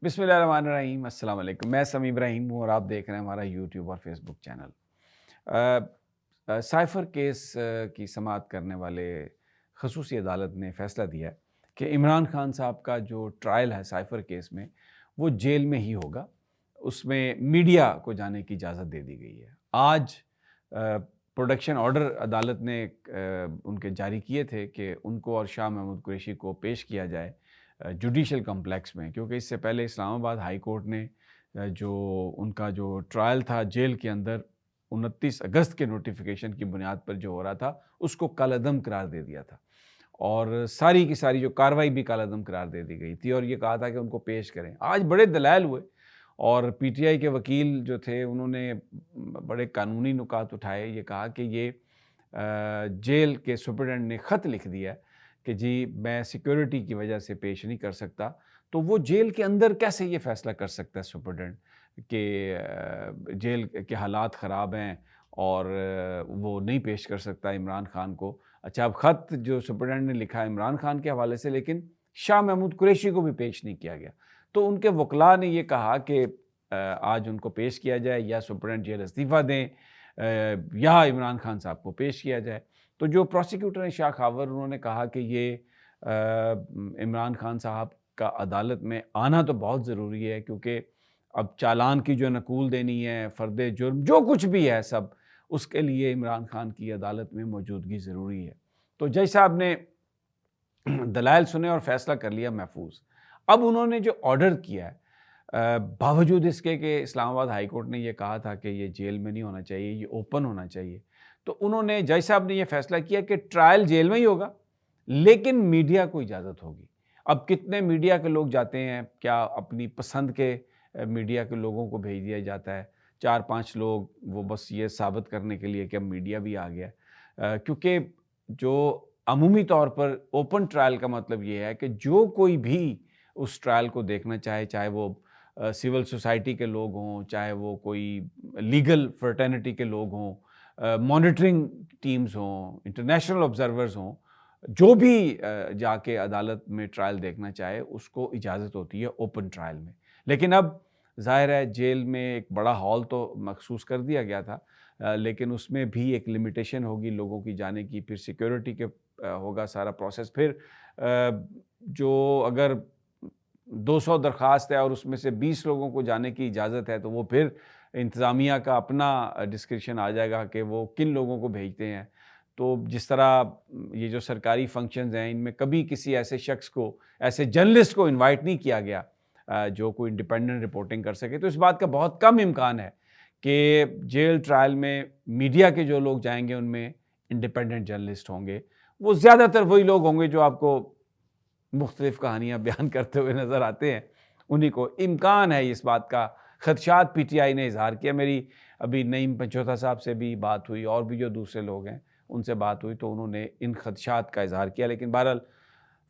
बिस्मिल्लाहिर्रहमानिर्रहीम, अस्सलाम वालेकुम। मैं समी इब्राहिम हूँ और आप देख रहे हैं हमारा यूट्यूब और फेसबुक चैनल। साइफ़र केस की समाअत करने वाले खसूसी अदालत ने फ़ैसला दिया है कि इमरान खान साहब का जो ट्रायल है साइफ़र केस में, वो जेल में ही होगा। उसमें मीडिया को जाने की इजाज़त दे दी गई है। आज प्रोडक्शन ऑर्डर अदालत ने उनके जारी किए थे कि उनको और शाह महमूद कुरैशी को पेश किया जाए जुडिशल कॉम्प्लेक्स में, क्योंकि इससे पहले इस्लामाबाद हाई कोर्ट ने जो उनका जो ट्रायल था जेल के अंदर 29 अगस्त के नोटिफिकेशन की बुनियाद पर जो हो रहा था, उसको कालअदम करार दे दिया था और सारी की सारी जो कार्रवाई भी कालअदम करार दे दी गई थी और ये कहा था कि उनको पेश करें। आज बड़े दलाइल हुए और पीटीआई के वकील जो थे उन्होंने बड़े कानूनी नुकात उठाए। ये कहा कि ये जेल के सुपरिटेंडेंट ने ख़त लिख दिया है कि जी मैं सिक्योरिटी की वजह से पेश नहीं कर सकता। तो वो जेल के अंदर कैसे ये फ़ैसला कर सकता है सुपरिटेंडेंट कि जेल के हालात ख़राब हैं और वो नहीं पेश कर सकता इमरान खान को। अच्छा, अब ख़त जो सुपरिटेंडेंट ने लिखा है इमरान खान के हवाले से, लेकिन शाह महमूद कुरैशी को भी पेश नहीं किया गया। तो उनके वकला ने ये कहा कि आज उनको पेश किया जाए या सुपरिटेंडेंट जेल इस्तीफ़ा दें या इमरान खान साहब को पेश किया जाए। तो जो प्रोसिक्यूटर हैं शाह खावर, उन्होंने कहा कि ये इमरान खान साहब का अदालत में आना तो बहुत ज़रूरी है, क्योंकि अब चालान की जो नकूल देनी है, फ़र्द जुर्म जो कुछ भी है सब, उसके लिए इमरान खान की अदालत में मौजूदगी ज़रूरी है। तो जज साहब ने दलाइल सुने और फ़ैसला कर लिया महफूज। अब उन्होंने जो ऑर्डर किया है बावजूद इसके कि इस्लामाबाद हाई कोर्ट ने ये कहा था कि ये जेल में नहीं होना चाहिए, ये ओपन होना चाहिए। तो उन्होंने जज साहब ने ये फ़ैसला किया कि ट्रायल जेल में ही होगा, लेकिन मीडिया को इजाज़त होगी। अब कितने मीडिया के लोग जाते हैं, क्या अपनी पसंद के मीडिया के लोगों को भेज दिया जाता है। 4-5 लोग वो बस ये साबित करने के लिए कि अब मीडिया भी आ गया है। क्योंकि जो अमूमी तौर पर ओपन ट्रायल का मतलब ये है कि जो कोई भी उस ट्रायल को देखना चाहे, चाहे वो सिविल सोसाइटी के लोग हों, चाहे वो कोई लीगल फ्रेटर्निटी के लोग हों, मॉनिटरिंग टीम्स हों, इंटरनेशनल ऑब्जर्वर्स हों, जो भी जाके अदालत में ट्रायल देखना चाहे उसको इजाज़त होती है ओपन ट्रायल में। लेकिन अब ज़ाहिर है जेल में एक बड़ा हॉल तो मखसूस कर दिया गया था, लेकिन उसमें भी एक लिमिटेशन होगी लोगों की जाने की, फिर सिक्योरिटी के होगा सारा प्रोसेस। फिर जो अगर 200 दरख्वास्त है और उसमें से 20 लोगों को जाने की इजाज़त है, तो वो फिर इंतज़ामिया का अपना डिस्क्रिशन आ जाएगा कि वो किन लोगों को भेजते हैं। तो जिस तरह ये जो सरकारी फंक्शंस हैं, इनमें कभी किसी ऐसे शख्स को, ऐसे जर्नलिस्ट को इनवाइट नहीं किया गया जो कोई इंडिपेंडेंट रिपोर्टिंग कर सके। तो इस बात का बहुत कम इम्कान है कि जेल ट्रायल में मीडिया के जो लोग जाएँगे, उनमें इंडिपेंडेंट जर्नलिस्ट होंगे। वो ज़्यादातर वही लोग होंगे जो आपको मुख्तलिफ़ कहानियाँ बयान करते हुए नज़र आते हैं, उन्हीं को इम्कान है इस बात का। ख़दशात पीटीआई ने इज़हार किया। मेरी अभी नईम पंचोथा साहब से भी बात हुई और भी जो दूसरे लोग हैं, उनसे बात हुई, तो उन्होंने इन ख़दशात का इज़हार किया। लेकिन बहरहाल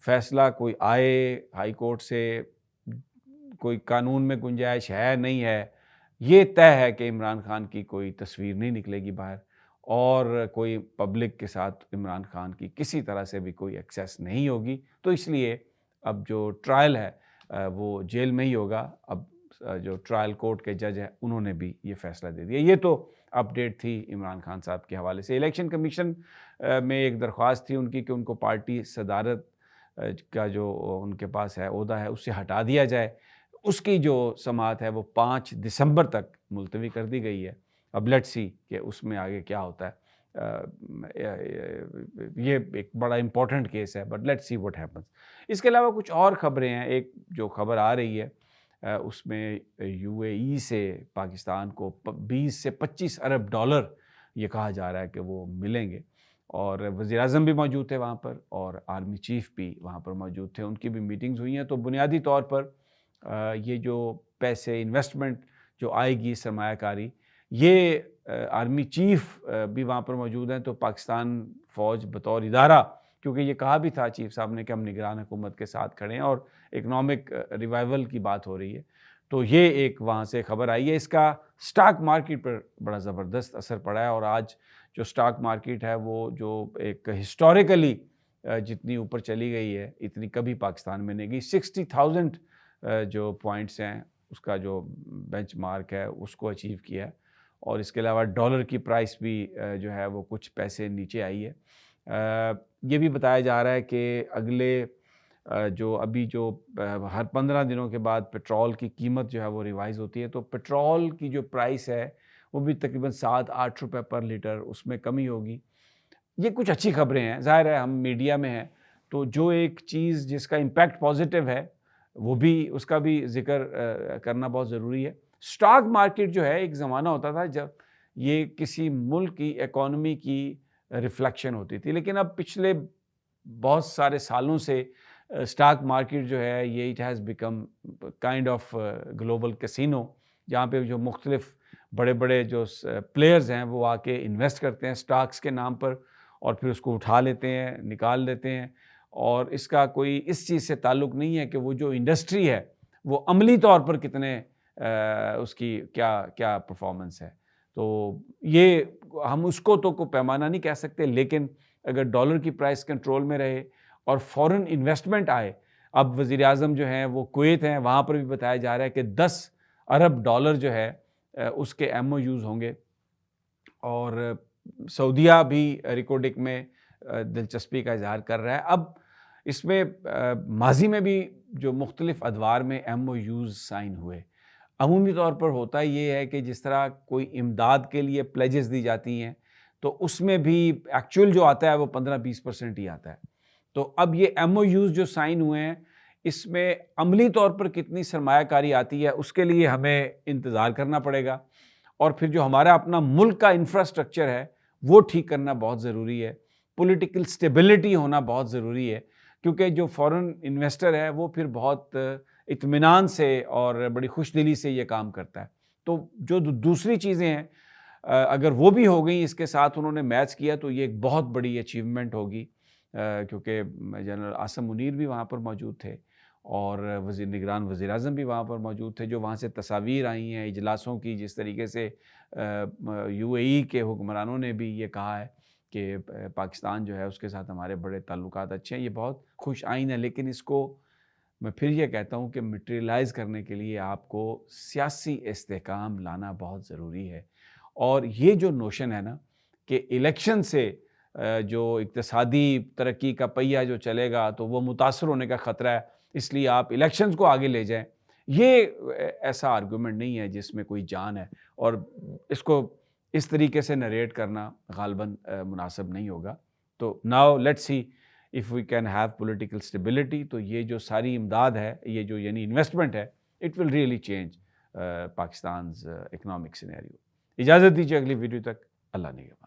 फ़ैसला कोई आए हाई कोर्ट से, कोई कानून में गुंजाइश है, नहीं है, ये तय है कि इमरान खान की कोई तस्वीर नहीं निकलेगी बाहर और कोई पब्लिक के साथ इमरान खान की किसी तरह से भी कोई एक्सेस नहीं होगी। तो इसलिए अब जो ट्रायल है वो जेल में ही होगा। अब जो ट्रायल कोर्ट के जज हैं, उन्होंने भी ये फ़ैसला दे दिया। ये तो अपडेट थी इमरान खान साहब के हवाले से। इलेक्शन कमीशन में एक दरख्वास्त थी उनकी कि उनको पार्टी सदारत का जो उनके पास है ओहदा है, उससे हटा दिया जाए। उसकी जो समाअत है वो 5 दिसंबर तक मुलतवी कर दी गई है। अब लेट्स सी कि उसमें आगे क्या होता है। ये एक बड़ा इम्पोर्टेंट केस है, but let's see what happens. इसके अलावा कुछ और ख़बरें हैं। एक जो ख़बर आ रही है उसमें यूएई से पाकिस्तान को 20 से 25 अरब डॉलर ये कहा जा रहा है कि वो मिलेंगे और वज़ीर-ए-आज़म भी मौजूद थे वहाँ पर और आर्मी चीफ़ भी वहाँ पर मौजूद थे। उनकी भी मीटिंग्स हुई हैं। तो बुनियादी तौर पर ये जो पैसे इन्वेस्टमेंट जो आएगी सरमायाकारी, ये आर्मी चीफ़ भी वहाँ पर मौजूद हैं। तो पाकिस्तान फ़ौज बतौर इदारा, क्योंकि ये कहा भी था चीफ़ साहब ने कि हम निगरान हुकूमत के साथ खड़े हैं और इकनॉमिक रिवाइवल की बात हो रही है। तो ये एक वहाँ से खबर आई है। इसका स्टॉक मार्केट पर बड़ा ज़बरदस्त असर पड़ा है और आज जो स्टॉक मार्केट है वो जो एक हिस्टोरिकली जितनी ऊपर चली गई है, इतनी कभी पाकिस्तान में नहीं गई। 60,000 जो पॉइंट्स हैं उसका जो बेंचमार्क है उसको अचीव किया है, और इसके अलावा डॉलर की प्राइस भी जो है वो कुछ पैसे नीचे आई है। ये भी बताया जा रहा है कि अगले जो अभी जो हर 15 दिनों के बाद पेट्रोल की कीमत जो है वो रिवाइज़ होती है, तो पेट्रोल की जो प्राइस है वो भी तकरीबन 7-8 रुपए पर लीटर उसमें कमी होगी। ये कुछ अच्छी खबरें हैं, ज़ाहिर है हम मीडिया में हैं, तो जो एक चीज़ जिसका इम्पैक्ट पॉजिटिव है, वो भी उसका भी ज़िक्र करना बहुत ज़रूरी है। स्टॉक मार्केट जो है, एक ज़माना होता था जब ये किसी मुल्क की इकॉनमी की रिफ्लेक्शन होती थी, लेकिन अब पिछले बहुत सारे सालों से स्टॉक मार्केट जो है ये it has become kind of global casino, जहाँ पे जो मुख्तलिफ बड़े-बड़े जो प्लेयर्स हैं वो आके इन्वेस्ट करते हैं स्टॉक्स के नाम पर, और फिर उसको उठा लेते हैं, निकाल लेते हैं, और इसका कोई इस चीज़ से ताल्लुक़ नहीं है कि वो जो इंडस्ट्री है वो अमली तौर पर कितने उसकी क्या क्या परफॉर्मेंस है। तो ये हम उसको तो कोई पैमाना नहीं कह सकते, लेकिन अगर डॉलर की प्राइस कंट्रोल में रहे और फॉरेन इन्वेस्टमेंट आए, अब वज़ीर-ए-आज़म जो हैं वो कुवैत हैं, वहाँ पर भी बताया जा रहा है कि 10 अरब डॉलर जो है उसके एमओयूज़ होंगे, और सऊदीया भी रिकॉर्डिंग में दिलचस्पी का इज़हार कर रहा है। अब इसमें माज़ी में भी जो मुख्तलिफ अदवार में एमओयूज़ साइन हुए, अमूमी तौर पर होता ये है कि जिस तरह कोई इमदाद के लिए प्लेजेस दी जाती हैं, तो उसमें भी एक्चुअल जो आता है वो 15-20% ही आता है। तो अब ये एमओयूज़ जो साइन हुए हैं, इसमें अमली तौर पर कितनी सरमायाकारी आती है उसके लिए हमें इंतज़ार करना पड़ेगा, और फिर जो हमारा अपना मुल्क का इंफ्रास्ट्रक्चर है वो ठीक करना बहुत ज़रूरी है। पॉलिटिकल स्टेबिलिटी होना बहुत ज़रूरी है, क्योंकि जो फॉरेन इन्वेस्टर है वो फिर बहुत इत्मीनान से और बड़ी खुशदिली से ये काम करता है। तो जो दूसरी चीज़ें हैं, अगर वो भी हो गई, इसके साथ उन्होंने मैच किया, तो ये एक बहुत बड़ी अचीवमेंट होगी, क्योंकि जनरल आसिम मुनीर भी वहाँ पर मौजूद थे, और निगरान वज़ीर-ए-आज़म भी वहाँ पर मौजूद थे। जो वहाँ से तस्वीर आई हैं इजलासों की, जिस तरीके से यूएई के हुक्मरानों ने भी ये कहा है कि पाकिस्तान जो है उसके साथ हमारे बड़े ताल्लुकात अच्छे हैं, ये बहुत खुश आइन है। लेकिन इसको मैं फिर ये कहता हूँ कि मटेरियलाइज़ करने के लिए आपको सियासी इस्तेहकाम लाना बहुत ज़रूरी है, और ये जो नोशन है ना कि इलेक्शन से जो इक़्तिसादी तरक्की का पहिया जो चलेगा तो वो मुतासर होने का ख़तरा है, इसलिए आप इलेक्शंस को आगे ले जाएँ, ये ऐसा आर्गुमेंट नहीं है जिसमें कोई जान है, और इसको इस तरीके से नरेट करना ग़ालिबन मुनासिब नहीं होगा। तो now let's see if we can have political stability, तो ये जो सारी इमदाद है, ये जो यानी इन्वेस्टमेंट है, it will really change Pakistan's economic scenario. इजाज़त दीजिए अगली वीडियो तक, अल्लाह निगहबान।